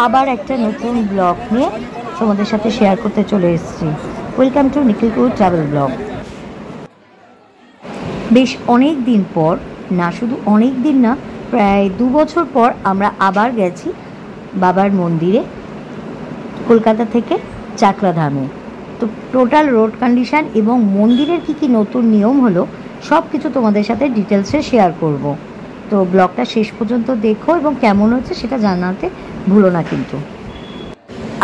আবার একটা নতুন ব্লগ নিয়ে তোমাদের সাথে শেয়ার করতে চলে এসেছি। Welcome to Nikhil tour travel blog. বেশ অনেক দিন পর, না শুধু অনেক দিন না, প্রায় 2 বছর পর আমরা আবার গেছি বাবার মন্দিরে, কলকাতা থেকে চাকলাধামে। তো টোটাল রোড কন্ডিশন এবং মন্দিরের কী নতুন নিয়ম হলো সব কিছু তোমাদের সাথে ডিটেলসে শেয়ার করব। তো ব্লগটা শেষ পর্যন্ত দেখো এবং কেমন হচ্ছে সেটা জানাতে ভুলো না। কিন্তু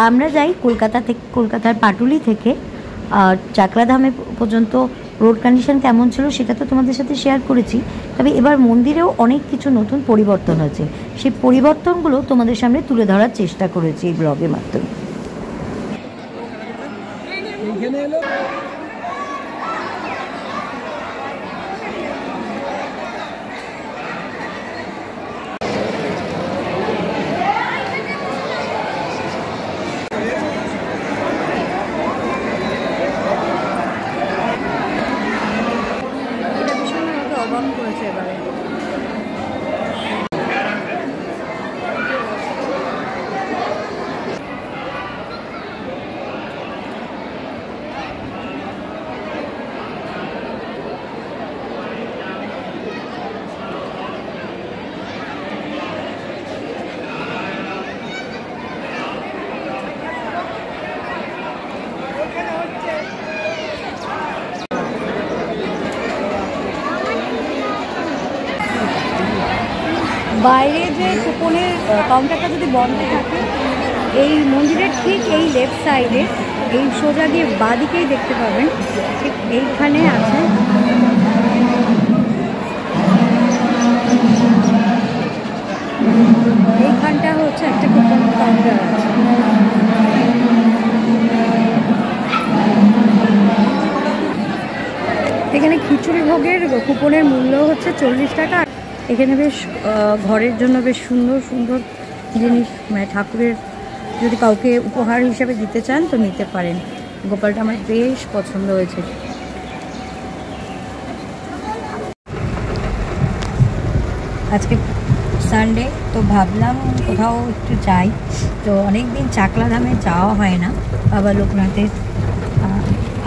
আমরা যাই কলকাতার পাটুলি থেকে চাকলাধামে পর্যন্ত। রোড কন্ডিশন কেমন ছিল সেটা তো তোমাদের সাথে শেয়ার করেছি, তবে এবার মন্দিরেও অনেক কিছু নতুন পরিবর্তন হয়েছে। সেই পরিবর্তনগুলো তোমাদের সামনে তুলে ধরার চেষ্টা করেছি এই ব্লগের মাধ্যমে। বাইরে যে কুপনের কাউন্টারটা যদি বন্ধ থাকে, এই মন্দিরের ঠিক এই লেফট সাইডে এই সোজা দিয়ে বাঁদিকেই দেখতে পাবেন, ঠিক এইখানে আছে। এইখানটা হচ্ছে একটা কুপন কাউন্টার আছে। এখানে খিচুড়ি ভোগের কুপনের মূল্য হচ্ছে 40 টাকা। এখানে বেশ ঘরের জন্য বেশ সুন্দর সুন্দর জিনিস, মানে ঠাকুরের যদি কাউকে উপহার হিসাবে দিতে চান তো নিতে পারেন। গোপালটা আমার বেশ পছন্দ হয়েছে। আজকে সানডে, তো ভাবলাম কোথাও একটু যাই। তো অনেক দিন চাকলাধামে যাওয়া হয় না বাবা লোকনাথের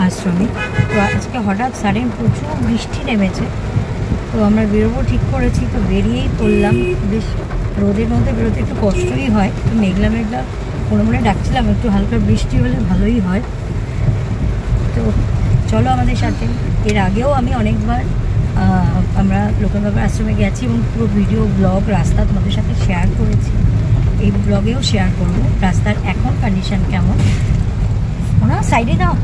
আশ্রমে। তো আজকে হঠাৎ সাডেন প্রচুর বৃষ্টি নেমেছে, তো আমরা বেরোবো ঠিক করেছি। তো বেরিয়েই পড়লাম। বেশ রোদের মধ্যে বেরোতে একটু কষ্টই হয়, তো মেঘলা মেঘলা মনে ডাকছিলাম একটু হালকা বৃষ্টি হলে ভালোই হয়। তো চলো আমাদের সাথে। এর আগেও আমি অনেকবার আমরা লোকনাথ বাবার আশ্রমে গেছি এবং পুরো ভিডিও ব্লগ রাস্তা তোমাদের সাথে শেয়ার করেছি। এই ব্লগেও শেয়ার করবো রাস্তার এখন কন্ডিশন কেমন। ওনা সাইডে দাও।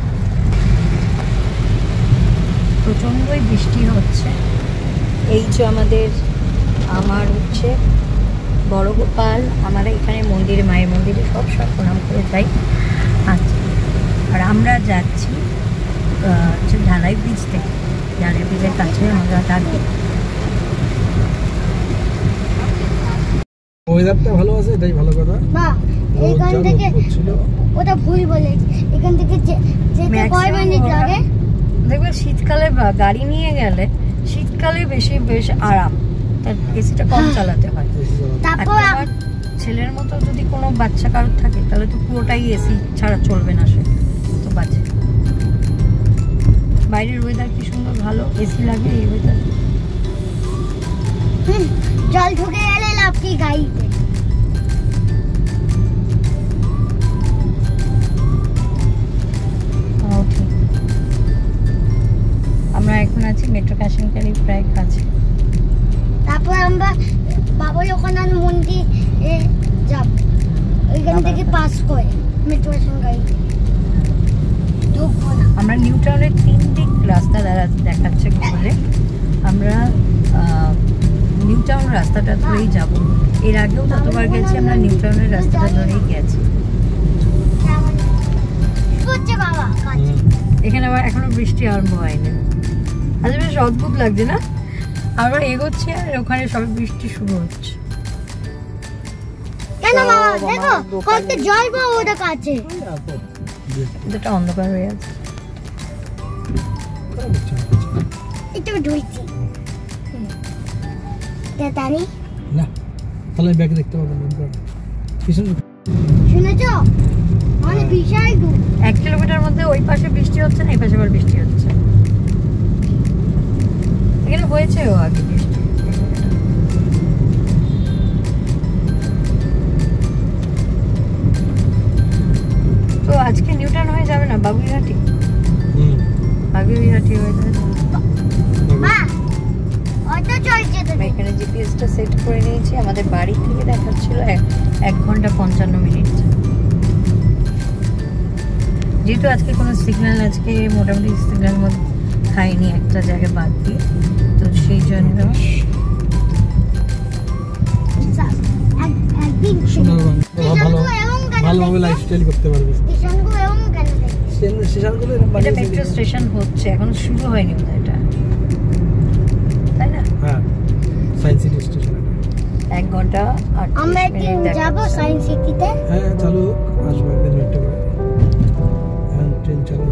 প্রচণ্ডই বৃষ্টি হচ্ছে। এই যে আমার হচ্ছে বড় গোপাল, আমরা এখানে মন্দিরে, মায়ের মন্দিরে সব প্রণাম করে যাই। আচ্ছা, আর আমরা যাচ্ছি ঢালাই ব্রিজ থেকে। ঢালাই ব্রিজের কাছে আমরা থাকি। ওয়েদারটা ভালো আছে, এটাই ভালো কথা। এইখান থেকে ওটা ভুল বলেছি, এখান থেকে যেতে কয় মিনিট লাগে? দেখবে শীতকালে গাড়ি নিয়ে গেলে শীতকালে বেশ আরাম, তার এসিটা কম চালাতে হয়। তারপর ছেলের মতো যদি কোনো বাচ্চা কারোর থাকে তাহলে তো পুরোটাই এসি ছাড়া চলবে না। সে তো বাচ্চা বাইরের ওয়েদার কি সুন্দর, ভালো এসি লাগে এই ওয়েদার। জল ঢুকে গেলে লাভ কি গাড়িতে? আমরা এখন আছি মেট্রো ক্যাশনকারি প্রায় কাছে। তারপর আমরা বাবা লোকনাথ মন্দিরে যাব, ওইখান থেকে পাস করে মেট্রো ক্যাশনকারি ঢুকবো না। আমরা নিউ টাউনের 3 দিক রাস্তা দেখাচ্ছে বলে আমরা নিউ টাউন রাস্তাটা ধরেই যাব। এর আগেও যতবার গেছি আমরা নিউ টাউনের রাস্তাটা ধরেই গেছি। এখানে আবার এখনো বৃষ্টি আরম্ভ হয়নি। আজ বেশ অদ্ভুত লাগছে না? আমরা এগোচ্ছি আর ওখানে সব বৃষ্টি শুরু হচ্ছে। কেন মামা দেখো কত জল পাবো ওটা কাছে। এটা অন্ধকার হয়ে আছে। একটু ঢুইছি জানি না, তাহলে ব্যাগ দেখতে পাবো না। শুনেছো মানে বিশাল দূর 1 কিলোমিটার মধ্যে ওই পাশে বৃষ্টি হচ্ছে না, এই পাশে আবার বৃষ্টি হচ্ছে। এখানে হয়েছেও আগে বৃষ্টি। তো আজকে নিউটাউন হয়ে যাবে না, বাগুইহাটি? বাগুইহাটি হয়ে যাবে। মা অটো চলছে তো আমি এখানে জিপিএসটা সেট করে নিয়েছি। আমাদের বাড়ি থেকে দেখাচ্ছিল 1 ঘন্টা 55 মিনিট। যেহেতু আজকে কোনো সিগন্যাল, আজকে মোটামুটি সিগন্যাল মধ্যে খাইনি একটা জায়গায় বাদ দিয়ে, তো সেই জন্য একদিন ভালোভাবে লাইফস্টাইল করতে পারবে। স্টেশনগুলো এরকম কেন দেখছি? স্টেশনগুলো এটা মেট্রো স্টেশন হচ্ছে, এখনো শুরু হয়নি বোধহয় এটা, তাই না? হ্যাঁ, সায়েন্স সিটি স্টেশন। 1 ঘন্টা 38 আমরা একদিন মিনিট যাবো সায়েন্স সিটিতে। হ্যাঁ, চালু আসবে একদিন ওয়েট করে। হ্যাঁ, ট্রেন চালু।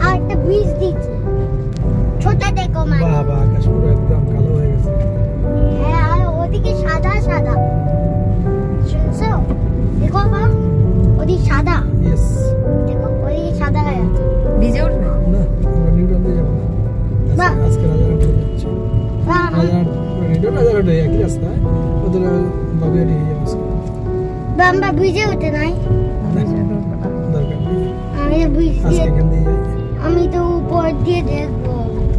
আর একটা ব্রিজ দিচ্ছে ছোট দেখো মা। বাবা, আকাশ পুরো একদম কালো হয়ে গেছে। হ্যাঁ, আর ওদিকে সাদা সাদা। শুনছো? দেখো মা, ওদিকে সাদা। ইয়েস। দেখো ওদিকে সাদা হয়ে আছে। ভিজে উঠবে। না, আমরা নিউটন দিয়ে যাবো না। বাহ। আজকে রাজারহাট হয়ে যাচ্ছে। রাজারহাট হয়ে একই রাস্তায়, ওদের বাগুইহাটি হয়ে যাচ্ছে। আমরা ব্রিজে উঠে নাই। দরকার নেই, আমি ব্রিজ আজকে দিয়ে, এখান দিয়ে যাই। আমি তো উপর দিয়ে দেখবো।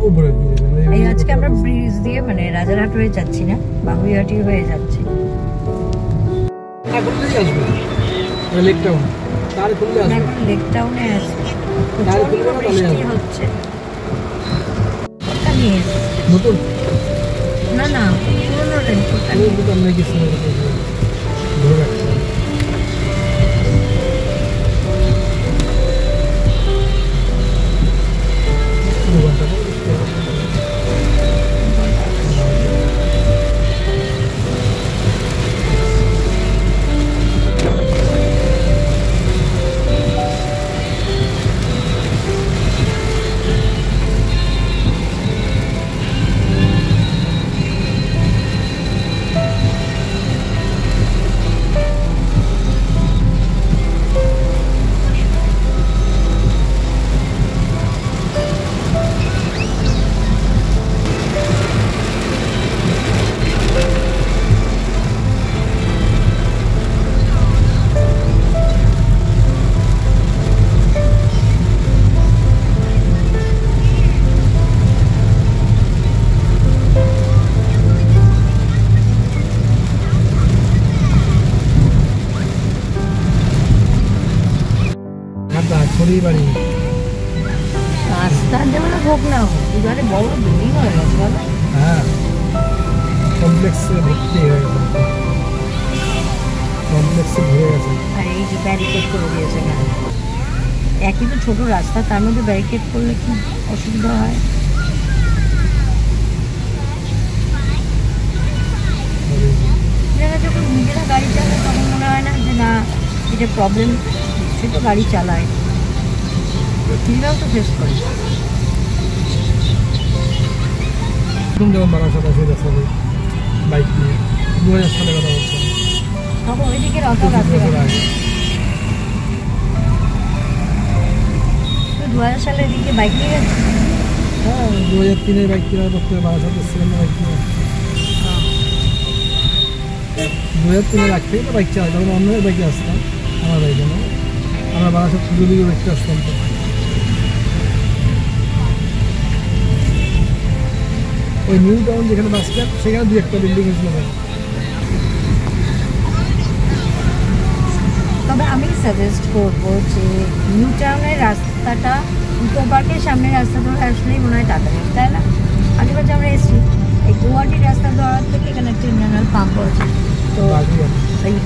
উপরে দিয়ে যাবে। এই আজকে আমরা ব্রিজ দিয়ে মানে রাজারহাট হয়ে যাচ্ছি না, বাগুইহাটি হয়ে যাচ্ছি। খুললেই আসবে লেক টাউন, তার খুললে আসবে। এখন লেক টাউনে আছে, তার খুললে না, তাহলে বৃষ্টি আসবে। হচ্ছে। ওটা নিয়ে এসেছি। নতুন না না, পুরোনো রেনকোটটা নিয়ে নতুন আমরা কিছু ধরে রাখতে হবে। দু ঘন্টা পর বৃষ্টি হবে। খড়ি বাড়ি রাস্তার যেমন হোক না হোক, এবারে বড় বিল্ডিং হয়ে গেছে বলো। হ্যাঁ, কমপ্লেক্সে ভর্তি হয়ে গেছে, কমপ্লেক্সে ভরে গেছে। আর এই যে ব্যারিকেড করে দিয়েছে এখানে, একই তো ছোট রাস্তা, তার মধ্যে ব্যারিকেড করলে কি অসুবিধা হয়? যারা যখন নিজেরা গাড়ি চালায় তখন মনে হয় না যে না এটা প্রবলেম, সে তো গাড়ি চালায়, ফিল্ডটাও তো ফেস করে। একদম যেমন বারাসাত আছে রাস্তাতে বাইক নিয়ে 2000 সালের কথা বলছে, তখন ওইদিকে অত 25 রাস্তা বছর আগে। 2000 সালের দিকে বাইক নিয়ে গেছে। হ্যাঁ, 2003-এর বাইক কেনার পর থেকে বারাসাত এসেছিলাম না বাইক নিয়ে। 2003-এর আগ থেকে তো বাইক চালাই, তখন অন্যের বাইকে আসতাম, আমার বাইকে না। আমরা বারাসাত পুজো দিকে দেখতে আসতাম তো। ওই নিউ টাউন যেখানে বাস স্ট্যান্ড, সেখানে 2-1টা বিল্ডিং ছিল। তবে আমি সাজেস্ট করবো যে নিউ টাউনের রাস্তাটা ইকো পার্কের সামনে রাস্তা ধরে আসলেই মনে হয় তাড়াতাড়ি, তাই না? আগেবার যে আমরা এসেছি এই গুয়াহাটির রাস্তা ধরার থেকে এখানে একটা ইন্টারনাল পাম্প আছে, তো এই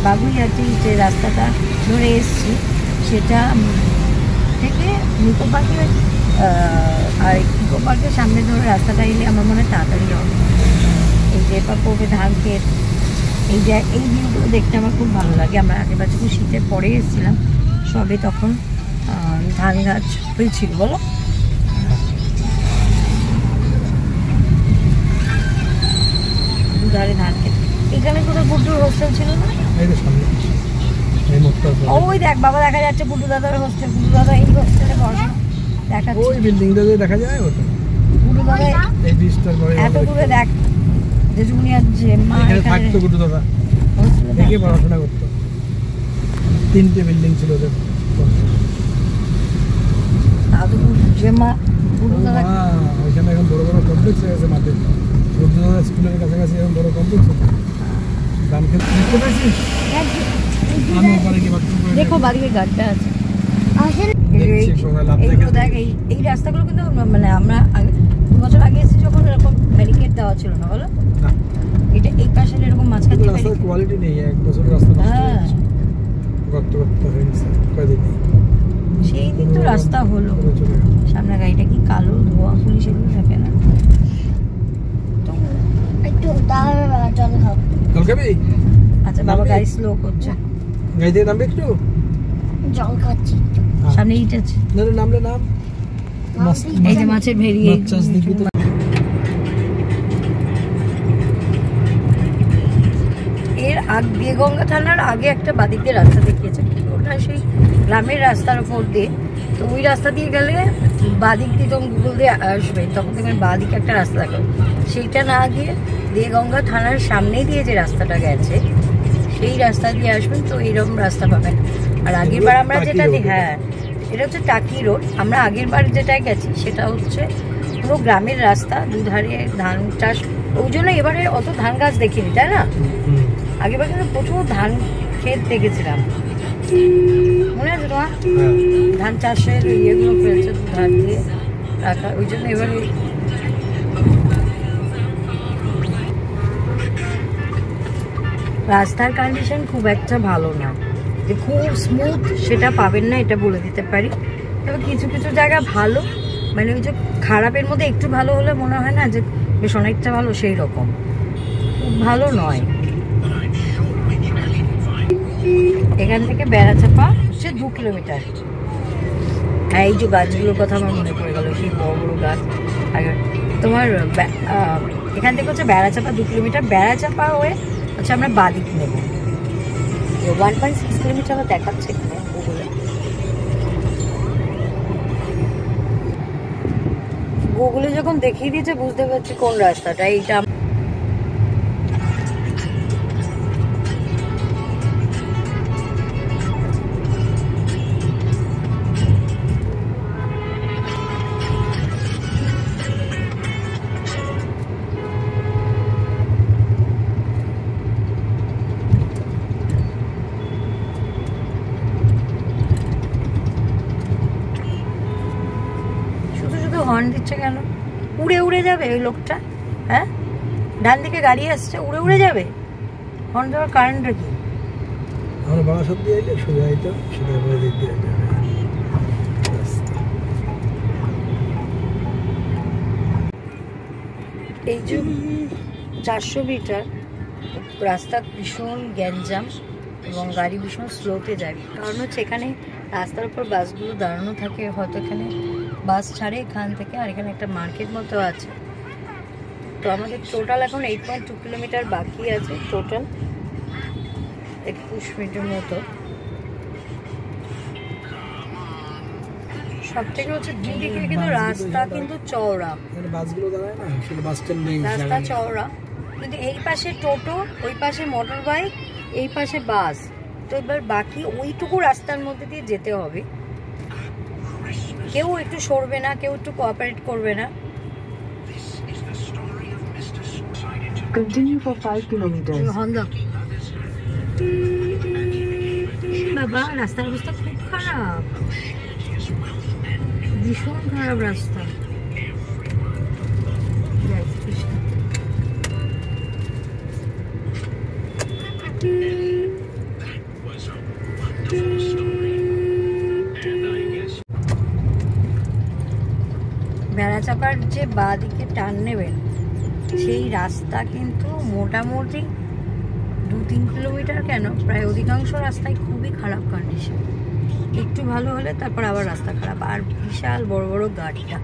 বাগুইহাটি যে রাস্তাটা ধরে এসেছি সেটা থেকে ইকো পার্কের আর ইকো পার্কের সামনে ধরে রাস্তাটা এলে আমার মনে হয় তাড়াতাড়ি হবে। এই যে পড়বে ধান ক্ষেত, এই যে এই ভিউগুলো দেখতে আমার খুব ভালো লাগে। আমরা আগেবার যখন শীতের পরে এসেছিলাম সবে তখন ধান গাছ হয়েছিল বলো। হোস্টেল ছিল না? এই তো সামনে এই মোটটা ওই দেখ বাবা, দেখা যাচ্ছে গুড্ডু দাদার হোস্টেল। গুড্ডু দাদা এই হোস্টেলে পড়াশোনা দেখাচ্ছে। ওই বিল্ডিংটা যে দেখা যায় ওটা, গুড্ডু দাদা এই ব্রিজটার পরে এত দূরে দেখ, যে জুনিয়র যে মা এখানে এখানে থাকতো গুড্ডু দাদা, হোস্টেলে একে পড়াশোনা করতো। 3টে বিল্ডিং ছিল ওদের। দাদু যে মা গুড্ডু দাদা ওইখানে এখন বড় বড় কমপ্লেক্স হয়ে গেছে মাঠে। গুড্ডু দাদা স্কুলের কাছাকাছি এখন বড় কমপ্লেক্স আছে। ধান ক্ষেত দেখতে পাচ্ছিস? আমি ওপারে গিয়ে বাথরুম করে দেখো বাড়ির গাড়িটা আছে। আসেন দেখছি সবাই লাভ এইগুলো দেখে। দেখ, এই রাস্তাগুলো কিন্তু মানে আমরা 2 বছর আগে এসেছি যখন এরকম ব্যারিকেড দেওয়া ছিল না, বলো? না, এটা এই পাশে এরকম মাঝখান থেকে রাস্তার কোয়ালিটি নেই, এক বছর রাস্তা নষ্ট হয়ে হ্যাঁ, গেছে। গর্ত গর্ত হয়ে গেছে কয়দিন নেই। সেই দিন তো রাস্তা হলো। পুরো চলে গেল। সামনে গাড়িটা কি কালো ধোয়া, পুলিশ এগুলো থাকে না তো। একটু জল খাও। জল খাবি? আচ্ছা বাবা গাড়ি স্লো করছে। গাড়ি থেকে নামবে একটু? জল খাচ্ছি। সামনে ইট আছে, না না, নামলে নাম। মাছ এই যে মাছের ভেড়ি। মাছ চাষ দেখবি তো। এর আগে গঙ্গা থানার আগে একটা বাদিক দিয়ে রাস্তা দেখিয়েছে, ওটা সেই গ্রামের রাস্তার উপর দিয়ে। তো ওই রাস্তা দিয়ে গেলে বাদিক দিয়ে যখন গুগল দিয়ে আসবে তখন দেখবেন বাদিকে একটা রাস্তা দেখো, সেইটা না গিয়ে দিয়ে গঙ্গা থানার সামনে দিয়ে যে রাস্তাটা গেছে সেই রাস্তা দিয়ে আসবেন, তো এইরকম রাস্তা পাবেন। আর আগের বার আমরা যেটা হ্যাঁ, এটা হচ্ছে টাকি রোড। আমরা আগের বার যেটাই গেছি সেটা হচ্ছে পুরো গ্রামের রাস্তা, দুধারে ধান চাষ। ওই জন্য এবারে অত ধান গাছ দেখিনি, তাই না? আগেবার কিন্তু প্রচুর ধান ক্ষেত দেখেছিলাম, মনে আছে তোমার? ধান চাষের ইয়েগুলো ফেলছে ধান দিয়ে রাখা, ওই জন্য এবারে রাস্তার কন্ডিশন খুব একটা ভালো না, যে খুব স্মুথ সেটা পাবেন না, এটা বলে দিতে পারি। তবে কিছু কিছু জায়গা ভালো, মানে ওই যে খারাপের মধ্যে একটু ভালো হলে মনে হয় না যে বেশ অনেকটা ভালো, সেই রকম খুব ভালো নয়। এখান থেকে বেড়াচাপা হচ্ছে 2 কিলোমিটার। হ্যাঁ, এই যে গাছগুলোর কথা আমার মনে পড়ে গেল, সেই বড় বড় গাছ। আর তোমার এখান থেকে হচ্ছে বেড়াচাপা 2 কিলোমিটার। বেড়াচাপা হয়ে হচ্ছে আমরা বাদিক নেব, 1.6 কিলোমিটার আমার দেখাচ্ছে এখানে গুগলে। গুগলে যখন দেখিয়ে দিয়েছে বুঝতে পারছি কোন রাস্তাটা। এইটা হর্ন দিচ্ছে কেন? উড়ে উড়ে যাবে ওই লোকটা? হ্যাঁ, ডান দিকে গাড়ি আসছে, উড়ে উড়ে যাবে? হর্ন দেওয়ার কারণটা কি? আমরা বাবা সব দিয়ে আইলে সোজা আইতো, সোজা করে দিক দিয়ে আইতো। এই যে 400 মিটার রাস্তা ভীষণ গ্যাঞ্জাম এবং গাড়ি ভীষণ স্লোতে যায়, কারণ হচ্ছে এখানে রাস্তার উপর বাসগুলো দাঁড়ানো থাকে, হয়তো এখানে বাস ছাড়ে এখান থেকে। আর এখানে একটা মার্কেট মতো আছে। তো আমাদের টোটাল এখন 8.2 কিলোমিটার বাকি আছে, টোটাল 21 মিনিটের মতো। সব থেকে হচ্ছে দুদিকে কিন্তু রাস্তা কিন্তু চওড়া, বাসগুলো দাঁড়ায় না, সেটা বাস স্ট্যান্ড নেই, রাস্তা চওড়া, কিন্তু এই পাশে টোটো, ওই পাশে মোটর বাইক, এই পাশে বাস। তো এবার বাকি ওইটুকু রাস্তার মধ্যে দিয়ে যেতে হবে, কেউ একটু সরবে না, কেউ একটু কোঅপারেট করবে না। Continue for 5 kilometers. বাবা রাস্তার অবস্থা খুব খারাপ, ভীষণ খারাপ রাস্তা। বেড়াচাপার যে বাঁ দিকে টান নেবেন সেই রাস্তা কিন্তু মোটামুটি 2-3 কিলোমিটার কেন, প্রায় অধিকাংশ রাস্তায় খুবই খারাপ কন্ডিশন। একটু ভালো হলে তারপর আবার রাস্তা খারাপ, আর বিশাল বড় বড় গাড়িটা।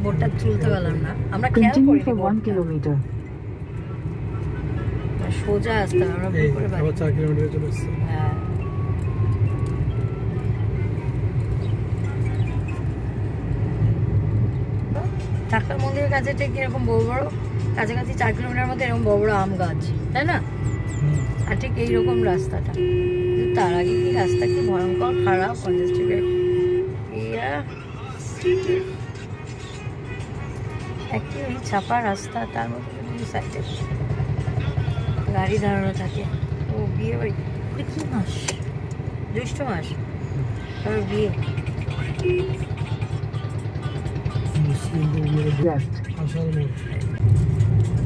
বোর্ডটা তুলতে পারলাম না, আমরা খেয়াল করি Continue for 1 kilometer. সোজা আসতে হবে, আমরা ভুল করে বাড়ি। 4 কিলোমিটার চলে এসেছি। হ্যাঁ চাকলার মন্দিরের কাছে ঠিক এরকম বড় বড় কাছাকাছি 4 কিলোমিটার মধ্যে এরকম বড় বড় আম গাছ, তাই না? আর ঠিক এইরকম রাস্তাটা, কিন্তু তার আগে কি রাস্তা কি ভয়ঙ্কর খারাপ, কনজেস্টেড একই ওই চাপা রাস্তা, তার মধ্যে দুই সাইডে গাড়ি দাঁড়ানো থাকে। ও বিয়ে বাড়ি কি মাস, জ্যৈষ্ঠ মাস, তারপর বিয়ে। Left. আসার মোড়।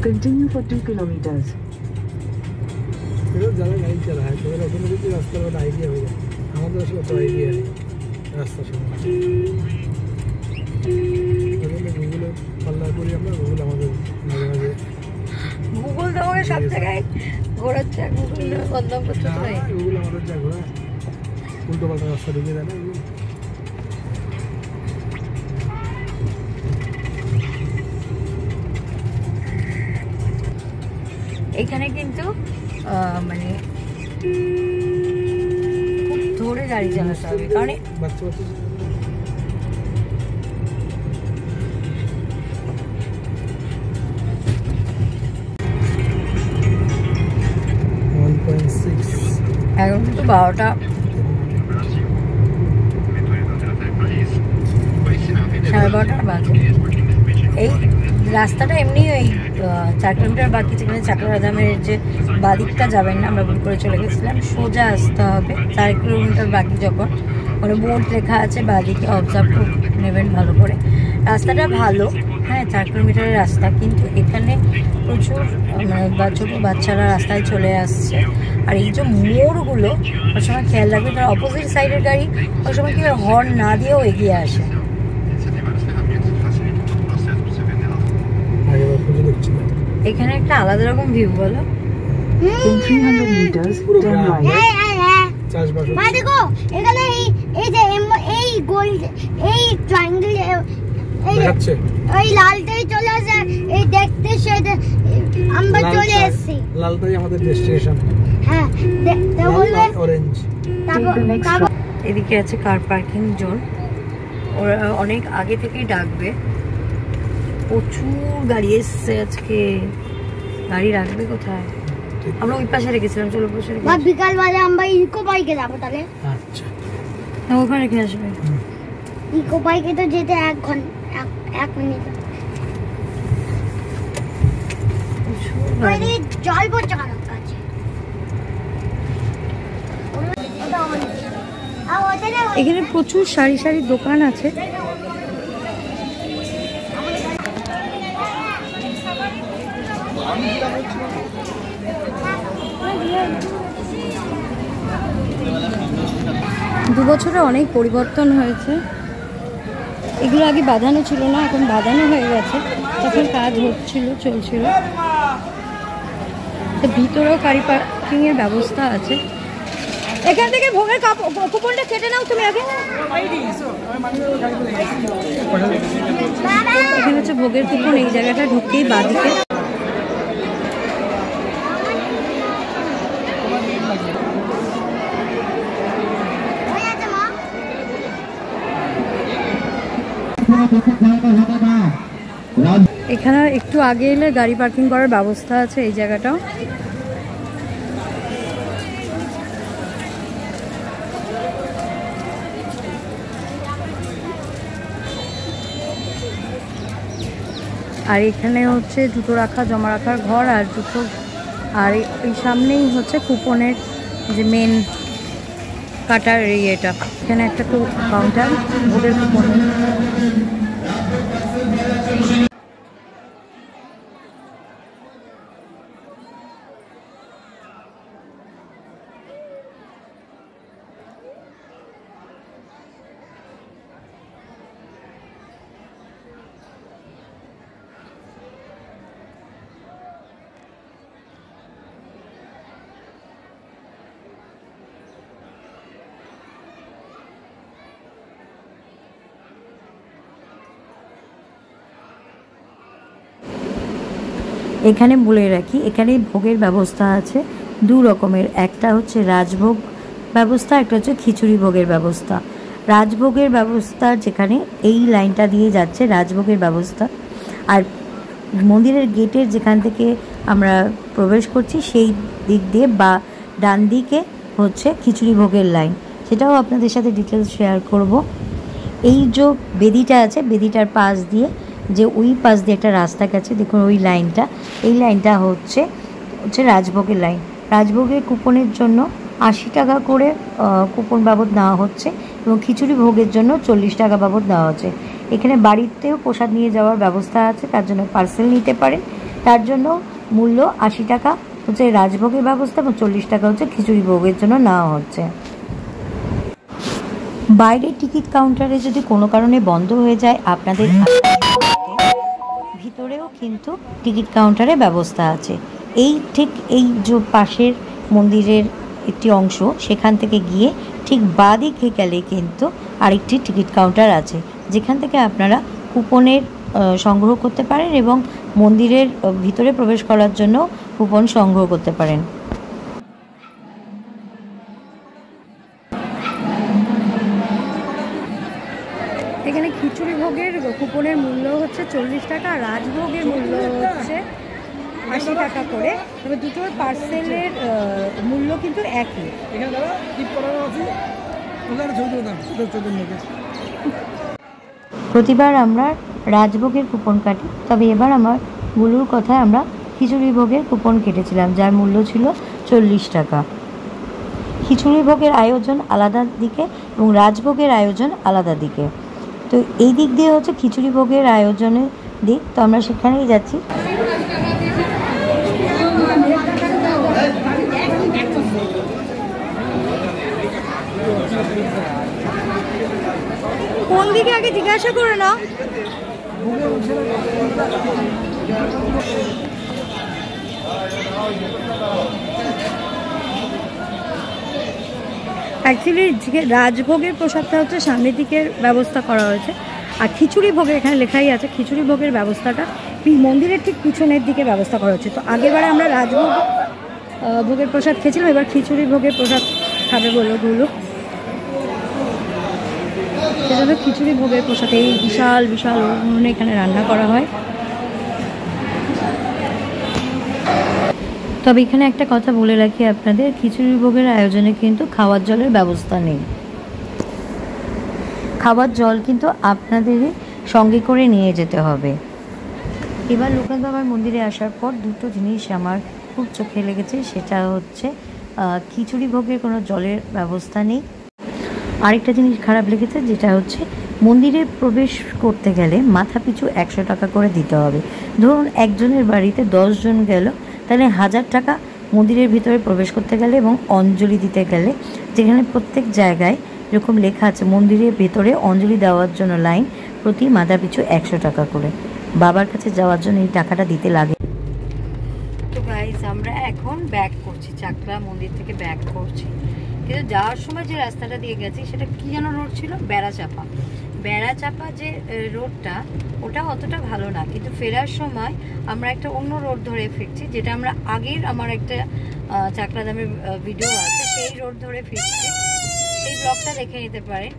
Continue for 2 kilometers. এবার যারা গাড়ি চালায় তাদের অটোমেটিক রাস্তার একটা আইডিয়া হয়ে যায়, আমাদের আসলে অত আইডিয়া নেই রাস্তা সম্বন্ধে। গুগলে পাল্লা করি আমরা, গুগল আমাদের মাঝে মাঝে গুগল তো আমাকে সব জায়গায় ঘোরাচ্ছে, গুগল বদনাম করতে চাই। গুগল আমাদের যা ঘোরা উল্টো পাল্টা রাস্তা ঢুকে দেয় না এগুলো। এখানে কিন্তু মানে খুব ধরে গাড়ি চালাতে হবে, কারণ বাচ্চা বাচ্চা 1.6 এখন কিন্তু 12টা সাড়ে 12টার বাজে। এই রাস্তাটা এমনি ওই 4 কিলোমিটার বাকি, যেখানে চাকলাধামের যে বাদিকটা যাবেন না, আমরা ভুল করে চলে গেছিলাম, সোজা আসতে হবে 4 কিলোমিটার বাকি। যখন মানে বোর্ড লেখা আছে বাদিকে, অবজার্ভ নেবেন ভালো করে। রাস্তাটা ভালো, হ্যাঁ 4 কিলোমিটারের রাস্তা, কিন্তু এখানে প্রচুর মানে ছোটো বাচ্চারা রাস্তায় চলে আসছে। আর এই যে মোড়গুলো ওই সময় খেয়াল রাখবে, তার অপোজিট সাইডের গাড়ি ওই সময় কি হর্ন না দিয়েও এগিয়ে আসে। এখানে একটা আলাদা রকম ভিউ, বলো। In 300 meters, turn right. চাষবাস মা দেখো এখানে এই যে এই গোল, এই ট্রায়াঙ্গেল, এই দেখাচ্ছে এই লালটাই চলে আসে, এই দেখতে সেটা আমরা চলে এসেছি। লালটাই আমাদের ডেস্টিনেশন। হ্যাঁ তা বলবে অরেঞ্জ। এদিকে আছে কার পার্কিং জোন, ওরা অনেক আগে থেকেই ডাকবে। প্রচুর গাড়ি এসছে আজকে, গাড়ি রাখবে কোথায়? আমরা ওই পাশে রেখেছিলাম, চলো পাশে বা বিকাল বেলা আমরা ইকো বাইকে যাবো তাহলে। আচ্ছা ওখানে রেখে আসবে। ইকো বাইকে তো যেতে 1 ঘন্টা 1 মিনিট। জল পড়ছে কারোর কাছে। এখানে প্রচুর সারি সারি দোকান আছে। দু বছরে অনেক পরিবর্তন হয়েছে। এগুলো আগে বাঁধানো ছিল না, এখন বাঁধানো হয়ে গেছে, তখন কাজ হচ্ছিল, চলছিল। তো ভিতরেও গাড়ি পার্কিং এর ব্যবস্থা আছে। এখান থেকে ভোগের কুপনটা কেটে নাও তুমি আগে। এখানে হচ্ছে ভোগের কুপন, এই জায়গাটা ঢুকতেই বাঁদিকে। এখানে একটু আগে এলে গাড়ি পার্কিং করার ব্যবস্থা আছে এই জায়গাটাও। আর এখানে হচ্ছে জুতো রাখা, জমা রাখার ঘর আর জুতো। আর এই সামনেই হচ্ছে কুপনের যে মেন কাটার ইয়েটা, এখানে একটা তো কাউন্টার ভোগের কুপনের। এখানে বলে রাখি, এখানে ভোগের ব্যবস্থা আছে দু রকমের, একটা হচ্ছে রাজভোগ ব্যবস্থা, একটা হচ্ছে খিচুড়ি ভোগের ব্যবস্থা। রাজভোগের ব্যবস্থা যেখানে এই লাইনটা দিয়ে যাচ্ছে রাজভোগের ব্যবস্থা, আর মন্দিরের গেটের যেখান থেকে আমরা প্রবেশ করছি সেই দিক দিয়ে বা ডান দিকে হচ্ছে খিচুড়ি ভোগের লাইন, সেটাও আপনাদের সাথে ডিটেলস শেয়ার করব। এই যে বেদিটা আছে, বেদিটার পাশ দিয়ে যে ওই পাশ দিয়ে একটা রাস্তা গেছে, দেখুন ওই লাইনটা, এই লাইনটা হচ্ছে রাজভোগের লাইন। রাজভোগের কুপনের জন্য 80 টাকা করে কুপন বাবদ নেওয়া হচ্ছে এবং খিচুড়ি ভোগের জন্য 40 টাকা বাবদ নেওয়া হচ্ছে। এখানে বাড়িতেও প্রসাদ নিয়ে যাওয়ার ব্যবস্থা আছে, তার জন্য পার্সেল নিতে পারেন, তার জন্য মূল্য 80 টাকা হচ্ছে রাজভোগের ব্যবস্থা এবং 40 টাকা হচ্ছে খিচুড়ি ভোগের জন্য নেওয়া হচ্ছে। বাইরের টিকিট কাউন্টারে যদি কোনো কারণে বন্ধ হয়ে যায় আপনাদের, ভিতরেও কিন্তু টিকিট কাউন্টারের ব্যবস্থা আছে। এই ঠিক এই যে পাশের মন্দিরের একটি অংশ, সেখান থেকে গিয়ে ঠিক বাঁ দিকে গেলে কিন্তু আরেকটি টিকিট কাউন্টার আছে, যেখান থেকে আপনারা কুপনের সংগ্রহ করতে পারেন এবং মন্দিরের ভিতরে প্রবেশ করার জন্য কুপন সংগ্রহ করতে পারেন। এখানে খিচুড়ি ভোগের কুপনের মূল্য হচ্ছে 40 টাকা, আর রাজভোগের মূল্য হচ্ছে 80 টাকা করে, তবে দুটোর পার্সেলের মূল্য কিন্তু একই। প্রতিবার আমরা রাজভোগের কুপন কাটি, তবে এবার আমার গুলুর কথায় আমরা খিচুড়ি ভোগের কুপন কেটেছিলাম, যার মূল্য ছিল 40 টাকা। খিচুড়ি ভোগের আয়োজন আলাদা দিকে এবং রাজভোগের আয়োজন আলাদা দিকে। তো এই দিক দিয়ে হচ্ছে খিচুড়ি ভোগের আয়োজনের দিক, তো আমরা সেখানেই যাচ্ছি। কোন দিকে আগে জিজ্ঞাসা করে না। অ্যাকচুয়ালি রাজভোগের প্রসাদটা হচ্ছে সামনের দিকের ব্যবস্থা করা হয়েছে, আর খিচুড়ি ভোগের এখানে লেখাই আছে খিচুড়ি ভোগের ব্যবস্থাটা মন্দিরের ঠিক পিছনের দিকে ব্যবস্থা করা হচ্ছে। তো আগেরবারে আমরা রাজভোগ ভোগের প্রসাদ খেয়েছিলাম, এবার খিচুড়ি ভোগের প্রসাদ খাবে বলো গুলো, সেজন্য খিচুড়ি ভোগের প্রসাদ এই বিশাল বিশাল উনুনে এখানে রান্না করা হয়। তবে এখানে একটা কথা বলে রাখি আপনাদের, খিচুড়ি ভোগের আয়োজনে কিন্তু খাওয়ার জলের ব্যবস্থা নেই। খাবার জল কিন্তু আপনাদেরই সঙ্গে করে নিয়ে যেতে হবে। এবার লোকনাথ বাবার মন্দিরে আসার পর দুটো জিনিস আমার খুব চোখে লেগেছে, সেটা হচ্ছে খিচুড়ি ভোগের কোনো জলের ব্যবস্থা নেই। আরেকটা জিনিস খারাপ লেগেছে, যেটা হচ্ছে মন্দিরে প্রবেশ করতে গেলে মাথা পিছু 100 টাকা করে দিতে হবে। ধরুন একজনের বাড়িতে 10 জন গেল, তাহলে 1000 টাকা মন্দিরের ভিতরে প্রবেশ করতে গেলে এবং অঞ্জলি দিতে গেলে, যেখানে প্রত্যেক জায়গায় এরকম লেখা আছে মন্দিরের ভেতরে অঞ্জলি দেওয়ার জন্য লাইন প্রতি মাথা পিছু 100 টাকা করে। বাবার কাছে যাওয়ার জন্য এই টাকাটা দিতে লাগে। তো গাইস, আমরা এখন ব্যাক করছি, চাকলা মন্দির থেকে ব্যাক করছি, কিন্তু যাওয়ার সময় যে রাস্তাটা দিয়ে গেছি সেটা কি যেন রোড ছিল, বেড়াচাপা। বেড়াচাপা যে রোডটা ওটা অতটা ভালো না, কিন্তু ফেরার সময় আমরা একটা অন্য রোড ধরে ফিরছি, যেটা আমরা আগের আমার একটা চাকলাদামের ভিডিও আছে, সেই রোড ধরে ফিরছি, সেই ব্লগটা দেখে নিতে পারেন।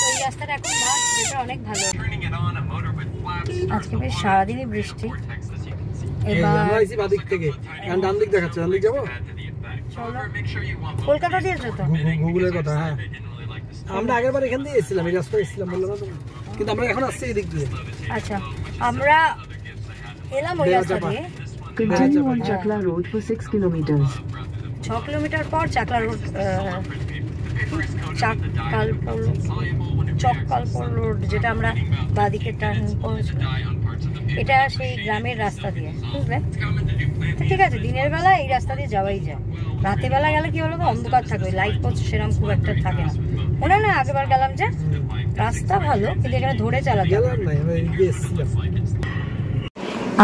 তো এই রাস্তাটা এখন মাছ, যেটা অনেক ভালো। আজকে বেশ সারাদিনই বৃষ্টি। এবার ডান দিক দেখাচ্ছে, ডান দিক যাবো, কলকাতা দিয়েছো তো গুগলের কথা। হ্যাঁ, আমরা আগেরবার এখান দিয়ে এসেছিলাম, এই রাস্তায় এসেছিলাম বললাম না, কিন্তু আমরা এখন আসছি এদিক দিয়ে। আচ্ছা, আমরা এলাম ওই রাস্তা দিয়ে। Continue on Chakla Road for 6 kilometers. 6 kilometre পর চাকলা রোড, চককালপুর রোড, যেটা আমরা বাঁদিকে টার্ন করেছি, এটা সেই গ্রামের রাস্তা দিয়ে, বুঝলেন? তো ঠিক আছে, দিনের বেলা এই রাস্তা দিয়ে যাওয়াই যায়, রাতের বেলা গেলে কি হলো, অন্ধকার থাকবে, লাইট পোস্ট সেরকম খুব একটা থাকে না। মনে না আগেবার গেলাম যে রাস্তা ভালো, কিন্তু এখানে ধরে চালাতে হবে।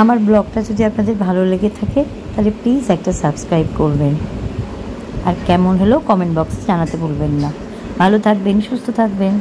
আমার ব্লগটা যদি আপনাদের ভালো লেগে থাকে তাহলে প্লিজ একটা সাবস্ক্রাইব করবেন, আর কেমন হলো কমেন্ট বক্সে জানাতে ভুলবেন না। ভালো থাকবেন, সুস্থ থাকবেন।